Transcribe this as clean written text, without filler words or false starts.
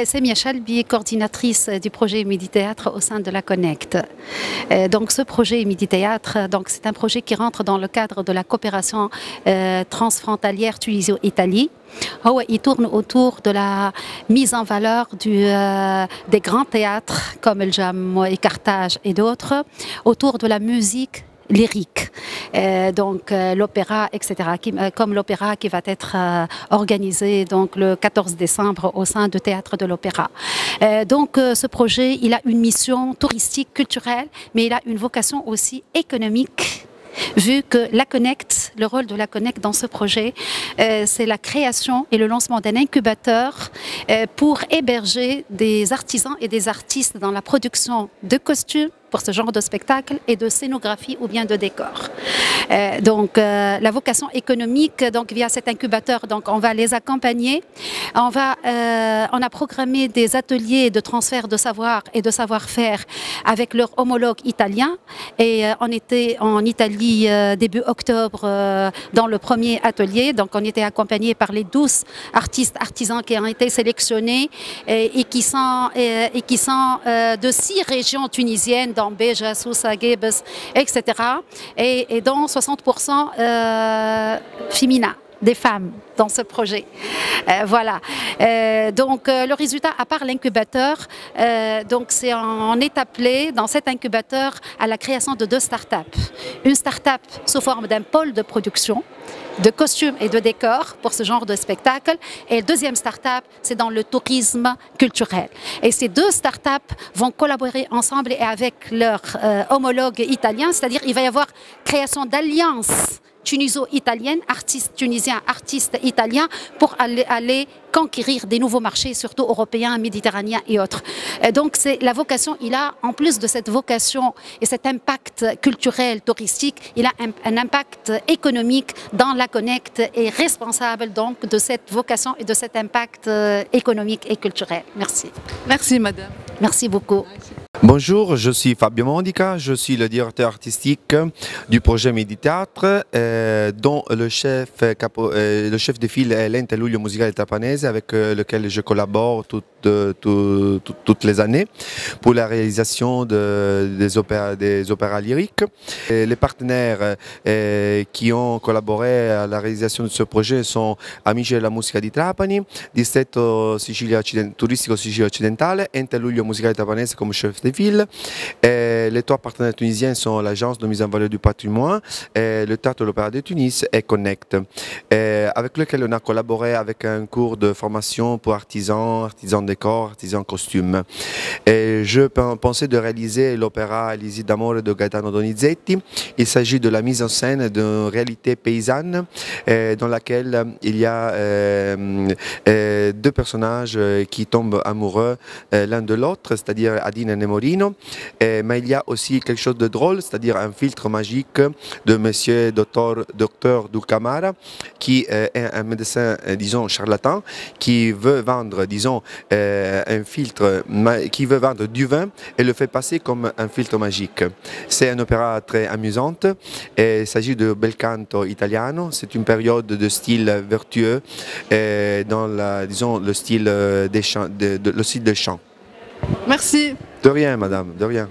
C'est Mia Chalbi, coordinatrice du projet Midi Théâtre au sein de la Connect. Donc ce projet Midi Théâtre, c'est un projet qui rentre dans le cadre de la coopération transfrontalière Tunisie-Italie. Il tourne autour de la mise en valeur des grands théâtres comme El Jam et Carthage et d'autres, autour de la musique lyrique, l'opéra, etc., comme l'opéra qui va être organisé le 14 décembre au sein du Théâtre de l'Opéra. Ce projet, il a une mission touristique, culturelle, mais il a une vocation aussi économique, vu que la Connect, le rôle de la Connect dans ce projet, c'est la création et le lancement d'un incubateur pour héberger des artisans et des artistes dans la production de costumes pour ce genre de spectacle et de scénographie ou bien de décor. La vocation économique, via cet incubateur, on va les accompagner. On a programmé des ateliers de transfert de savoir et de savoir-faire avec leurs homologues italiens. Et on était en Italie début octobre dans le premier atelier. On était accompagné par les 12 artisans qui ont été sélectionnés et qui sont de 6 régions tunisiennes, dans Béja, Sousa, Guebes, etc. Et dont 60% féminins, des femmes dans ce projet. Le résultat, à part l'incubateur, on est appelé dans cet incubateur à la création de 2 startups. Une startup sous forme d'un pôle de production de costumes et de décors pour ce genre de spectacle. Et la deuxième start-up, c'est dans le tourisme culturel. Et ces 2 start-up vont collaborer ensemble et avec leurs homologues italiens, c'est-à-dire il va y avoir création d'alliances tuniso-italiennes, artistes tunisiens, artistes italiens, pour aller conquérir des nouveaux marchés, surtout européens, méditerranéens et autres. C'est la vocation, en plus de cette vocation et cet impact culturel, touristique, il a un impact économique dans la Connect et responsable de cette vocation et de cet impact économique et culturel. Merci. Merci madame. Merci beaucoup. Bonjour, je suis Fabio Modica, je suis le directeur artistique du projet Midi Théâtre, dont le chef de file est l'Ente Luglio Musicale Trapanese, avec lequel je collabore toutes les années pour la réalisation des opéras lyriques. Et les partenaires qui ont collaboré à la réalisation de ce projet sont Amici della Musica di Trapani, Distretto Turistico Sicilia Occidentale, Ente Luglio Musicale Trapanese comme chef de file. Et les 3 partenaires tunisiens sont l'Agence de mise en valeur du patrimoine, le Théâtre de l'Opéra de Tunis et Connect, avec lequel on a collaboré avec un cours de formation pour artisans décor, artisans costumes. Et je pensais de réaliser l'opéra Elisi d'Amore de Gaetano Donizetti. Il s'agit de la mise en scène d'une réalité paysanne dans laquelle il y a 2 personnages qui tombent amoureux l'un de l'autre, c'est-à-dire Adine et Nemorino. Mais il y a aussi quelque chose de drôle, c'est-à-dire un filtre magique de monsieur docteur Dulcamara, qui est un médecin, disons, charlatan, qui veut vendre, disons, un filtre, qui veut vendre du vin et le fait passer comme un filtre magique. C'est un opéra très amusante. Il s'agit de bel canto italiano. C'est une période de style vertueux dans disons, le style des chants, le style des chants. Merci. De rien, madame, de rien.